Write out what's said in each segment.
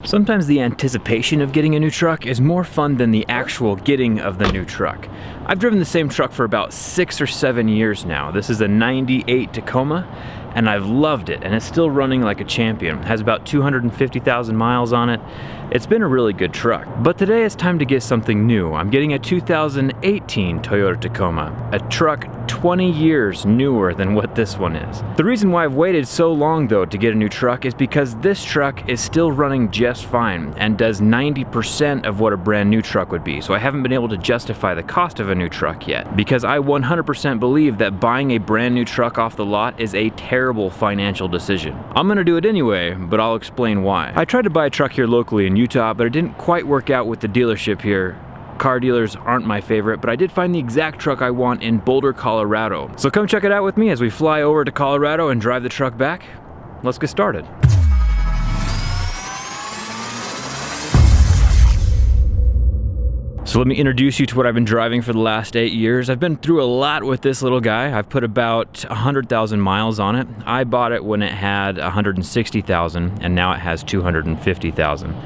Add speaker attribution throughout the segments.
Speaker 1: Sometimes the anticipation of getting a new truck is more fun than the actual getting of the new truck. I've driven the same truck for about 6 or 7 years now. This is a 98 Tacoma, and I've loved it, and it's still running like a champion. It has about 250,000 miles on it. It's been a really good truck. But today it's time to get something new. I'm getting a 2018 Toyota Tacoma, a truck 20 years newer than what this one is. The reason why I've waited so long though to get a new truck is because this truck is still running just fine and does 90% of what a brand new truck would be. So I haven't been able to justify the cost of a new truck yet, because I 100% believe that buying a brand new truck off the lot is a terrible financial decision. I'm gonna do it anyway, but I'll explain why. I tried to buy a truck here locally in Utah, but it didn't quite work out with the dealership here. Car dealers aren't my favorite, but I did find the exact truck I want in Boulder, Colorado. So come check it out with me as we fly over to Colorado and drive the truck back. Let's get started. So let me introduce you to what I've been driving for the last 8 years. I've been through a lot with this little guy. I've put about 100,000 miles on it. I bought it when it had 160,000, and now it has 250,000.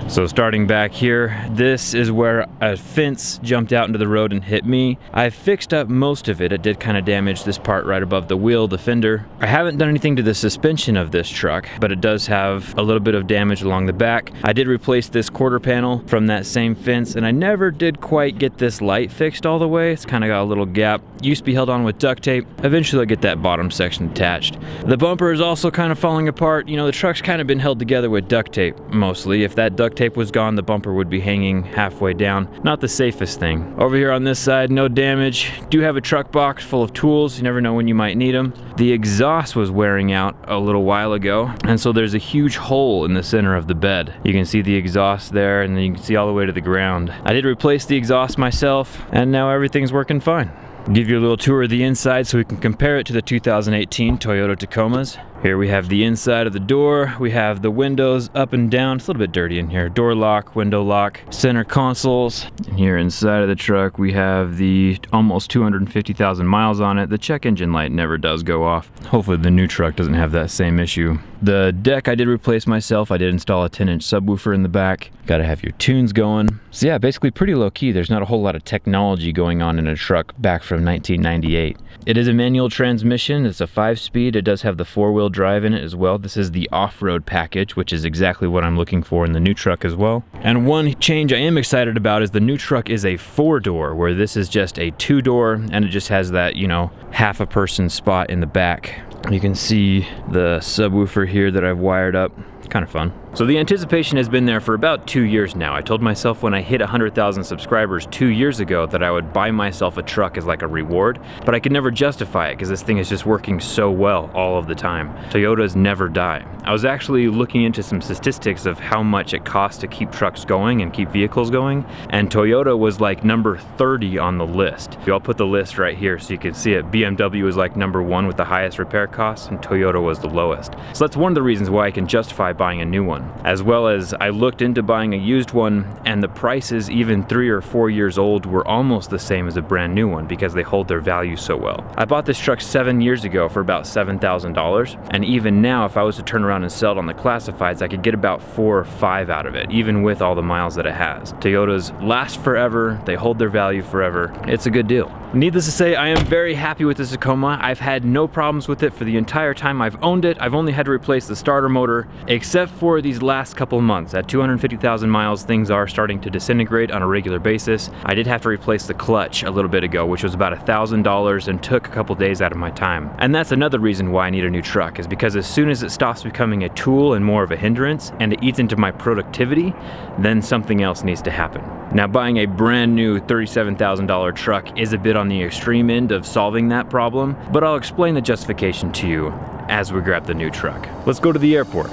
Speaker 1: So starting back here, this is where a fence jumped out into the road and hit me. I fixed up most of it. It did kind of damage this part right above the wheel, the fender. I haven't done anything to the suspension of this truck, but it does have a little bit of damage along the back. I did replace this quarter panel from that same fence, and I never did quite get this light fixed all the way. It's kind of got a little gap. Used to be held on with duct tape. Eventually I'll get that bottom section attached. The bumper is also kind of falling apart. You know, the truck's kind of been held together with duct tape mostly. If that duct tape was gone, the bumper would be hanging halfway down. Not the safest thing. Over here on this side, no damage. Do have a truck box full of tools. You never know when you might need them. The exhaust was wearing out a little while ago, and so there's a huge hole in the center of the bed. You can see the exhaust there, and then you can see all the way to the ground. I did replace the exhaust myself, and now everything's working fine. Give you a little tour of the inside so we can compare it to the 2018 Toyota Tacomas. Here we have the inside of the door. We have the windows up and down. It's a little bit dirty in here. Door lock, window lock, center consoles. And here inside of the truck, we have the almost 250,000 miles on it. The check engine light never does go off. Hopefully the new truck doesn't have that same issue. The deck I did replace myself. I did install a 10-inch subwoofer in the back. Gotta have your tunes going. So yeah, basically pretty low key. There's not a whole lot of technology going on in a truck back from 1998. It is a manual transmission. It's a 5-speed. It does have the 4-wheel drive in it as well. This is the off-road package, which is exactly what I'm looking for in the new truck as well. And one change I am excited about is the new truck is a 4-door, where this is just a 2-door, and it just has that, you know, half a person spot in the back. You can see the subwoofer here that I've wired up. Kind of fun. So the anticipation has been there for about 2 years now. I told myself when I hit 100,000 subscribers 2 years ago that I would buy myself a truck as like a reward, but I could never justify it because this thing is just working so well all of the time. Toyotas never die. I was actually looking into some statistics of how much it costs to keep trucks going and keep vehicles going, and Toyota was like number 30 on the list. I'll put the list right here so you can see it. BMW was like number 1 with the highest repair costs, and Toyota was the lowest. So that's one of the reasons why I can justify buying a new one. As well as I looked into buying a used one, and the prices even 3 or 4 years old were almost the same as a brand new one because they hold their value so well. I bought this truck 7 years ago for about $7,000, and even now if I was to turn around and sell it on the classifieds, I could get about 4 or 5 out of it, even with all the miles that it has. Toyotas last forever, they hold their value forever. It's a good deal. Needless to say, I am very happy with this Tacoma. I've had no problems with it for the entire time I've owned it. I've only had to replace the starter motor, except for these last couple months. At 250,000 miles, things are starting to disintegrate on a regular basis. I did have to replace the clutch a little bit ago, which was about $1,000 and took a couple days out of my time. And that's another reason why I need a new truck, is because as soon as it stops becoming a tool and more of a hindrance, and it eats into my productivity, then something else needs to happen. Now, buying a brand new $37,000 truck is a bit on the extreme end of solving that problem, but I'll explain the justification to you as we grab the new truck. Let's go to the airport.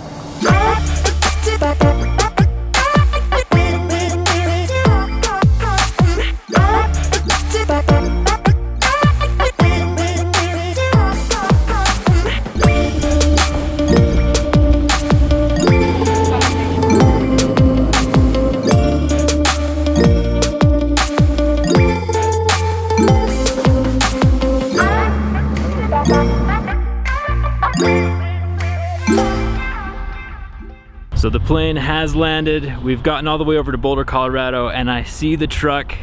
Speaker 1: plane has landed. We've gotten all the way over to Boulder, Colorado, and I see the truck.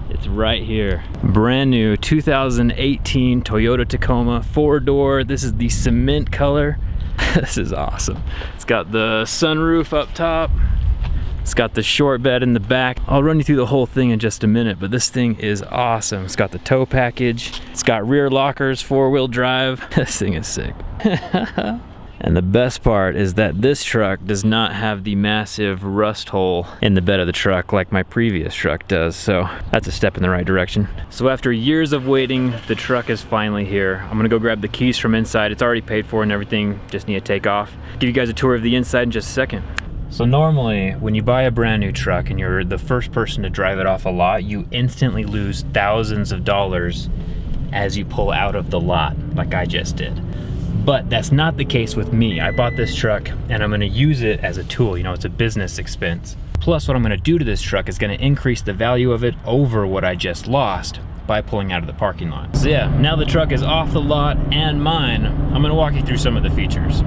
Speaker 1: It's right here. Brand new 2018 Toyota Tacoma 4-door. This is the cement color. This is awesome. It's got the sunroof up top. It's got the short bed in the back. I'll run you through the whole thing in just a minute, but this thing is awesome. It's got the tow package. It's got rear lockers, 4-wheel drive. This thing is sick. And the best part is that this truck does not have the massive rust hole in the bed of the truck like my previous truck does, so that's a step in the right direction. So after years of waiting, the truck is finally here. I'm gonna go grab the keys from inside. It's already paid for and everything, just need to take off. Give you guys a tour of the inside in just a second. So normally, when you buy a brand new truck and you're the first person to drive it off a lot, you instantly lose thousands of dollars as you pull out of the lot, like I just did. But that's not the case with me. I bought this truck and I'm gonna use it as a tool. You know, it's a business expense. Plus, what I'm gonna do to this truck is gonna increase the value of it over what I just lost by pulling out of the parking lot. So yeah, now the truck is off the lot and mine. I'm gonna walk you through some of the features.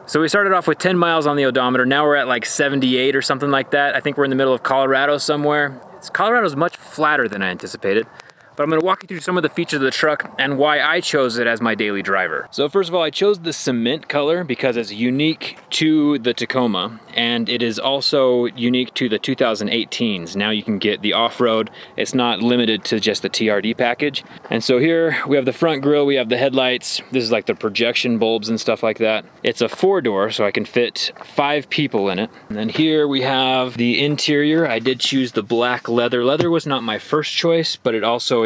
Speaker 1: So we started off with 10 miles on the odometer. Now we're at like 78 or something like that. I think we're in the middle of Colorado somewhere. Colorado's much flatter than I anticipated. But I'm gonna walk you through some of the features of the truck and why I chose it as my daily driver. So first of all, I chose the cement color because it's unique to the Tacoma, and it is also unique to the 2018s. Now you can get the off-road. It's not limited to just the TRD package. And so here we have the front grille, we have the headlights. This is like the projection bulbs and stuff like that. It's a 4-door, so I can fit 5 people in it. And then here we have the interior. I did choose the black leather. Leather was not my first choice, but it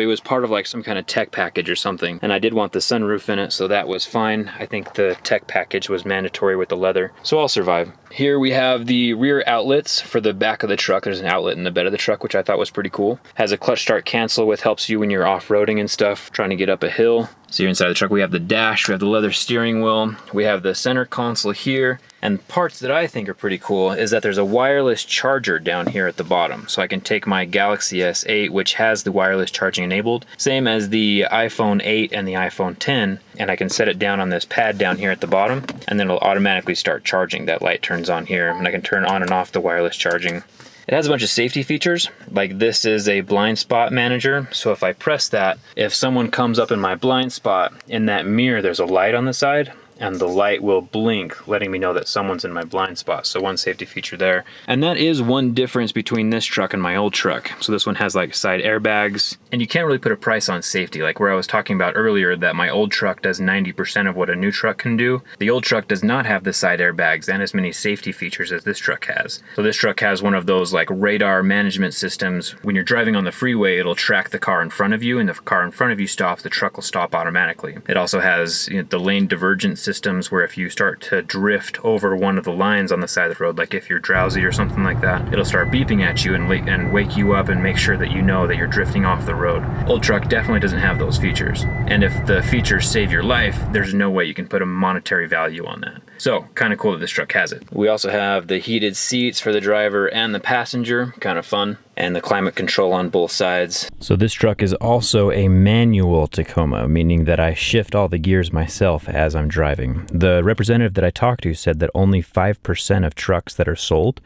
Speaker 1: was part of like some kind of tech package or something. And I did want the sunroof in it, so that was fine. I think the tech package was mandatory with the leather, so I'll survive. Here we have the rear outlets for the back of the truck. There's an outlet in the bed of the truck, which I thought was pretty cool. Has a clutch start cancel, which helps you when you're off-roading and stuff, trying to get up a hill. So here inside the truck, we have the dash, we have the leather steering wheel, we have the center console here, and parts that I think are pretty cool is that there's a wireless charger down here at the bottom. So I can take my Galaxy S8, which has the wireless charging enabled, same as the iPhone 8 and the iPhone 10, and I can set it down on this pad down here at the bottom, and then it'll automatically start charging. That light turns on here, and I can turn on and off the wireless charging. It has a bunch of safety features, like this is a blind spot manager. So if I press that, if someone comes up in my blind spot, in that mirror there's a light on the side, and the light will blink, letting me know that someone's in my blind spot. So one safety feature there. And that is one difference between this truck and my old truck. So this one has like side airbags, and you can't really put a price on safety. Like where I was talking about earlier that my old truck does 90% of what a new truck can do. The old truck does not have the side airbags and as many safety features as this truck has. So this truck has one of those like radar management systems. When you're driving on the freeway, it'll track the car in front of you, and if the car in front of you stops, the truck will stop automatically. It also has the lane divergence systems where if you start to drift over one of the lines on the side of the road, like if you're drowsy or something like that, it'll start beeping at you and wake you up and make sure that you know that you're drifting off the road. Old truck definitely doesn't have those features. And if the features save your life, there's no way you can put a monetary value on that. So kind of cool that this truck has it. We also have the heated seats for the driver and the passenger, kind of fun, and the climate control on both sides. So this truck is also a manual Tacoma, meaning that I shift all the gears myself as I'm driving. The representative that I talked to said that only 5% of trucks that are sold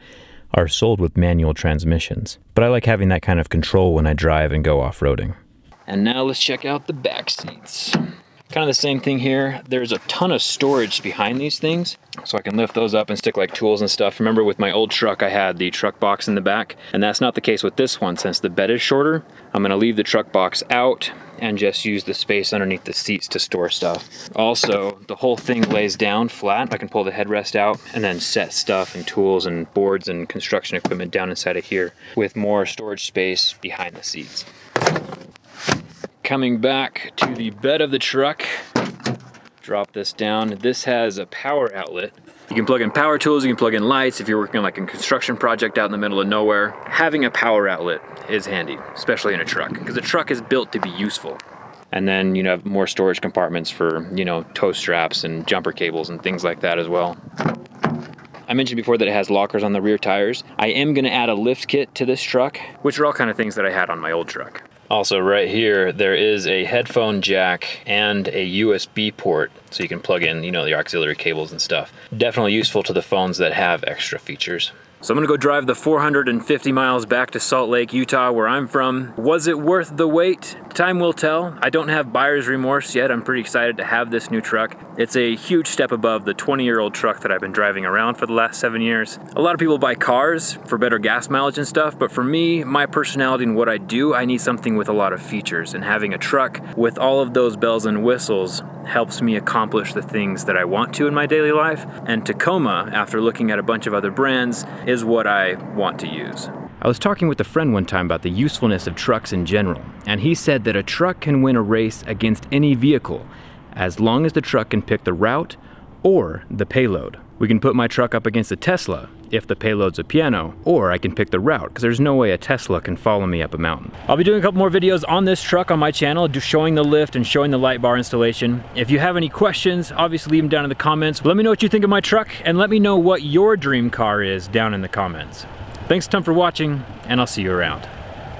Speaker 1: with manual transmissions. But I like having that kind of control when I drive and go off-roading. And now let's check out the back seats. Kind of the same thing here. There's a ton of storage behind these things, so I can lift those up and stick like tools and stuff. Remember with my old truck, I had the truck box in the back, and that's not the case with this one. Since the bed is shorter, I'm gonna leave the truck box out and just use the space underneath the seats to store stuff. Also, the whole thing lays down flat. I can pull the headrest out and then set stuff and tools and boards and construction equipment down inside of here with more storage space behind the seats. Coming back to the bed of the truck, drop this down. This has a power outlet. You can plug in power tools, you can plug in lights if you're working on like a construction project out in the middle of nowhere. Having a power outlet is handy, especially in a truck, because the truck is built to be useful. And then you have more storage compartments for, tow straps and jumper cables and things like that as well. I mentioned before that it has lockers on the rear tires. I am gonna add a lift kit to this truck, which are all kind of things that I had on my old truck. Also right here, there is a headphone jack and a USB port, so you can plug in, you know, the auxiliary cables and stuff. Definitely useful to the phones that have extra features. So I'm gonna go drive the 450 miles back to Salt Lake, Utah, where I'm from. Was it worth the wait? Time will tell. I don't have buyer's remorse yet. I'm pretty excited to have this new truck. It's a huge step above the 20-year-old truck that I've been driving around for the last 7 years. A lot of people buy cars for better gas mileage and stuff, but for me, my personality and what I do, I need something with a lot of features, and having a truck with all of those bells and whistles helps me accomplish the things that I want to in my daily life. And Tacoma, after looking at a bunch of other brands, is what I want to use. I was talking with a friend one time about the usefulness of trucks in general, and he said that a truck can win a race against any vehicle as long as the truck can pick the route or the payload. We can put my truck up against a Tesla if the payload's a piano, or I can pick the route, because there's no way a Tesla can follow me up a mountain. I'll be doing a couple more videos on this truck on my channel, just showing the lift and showing the light bar installation. If you have any questions, obviously leave them down in the comments. Let me know what you think of my truck, and let me know what your dream car is down in the comments. Thanks a ton for watching, and I'll see you around.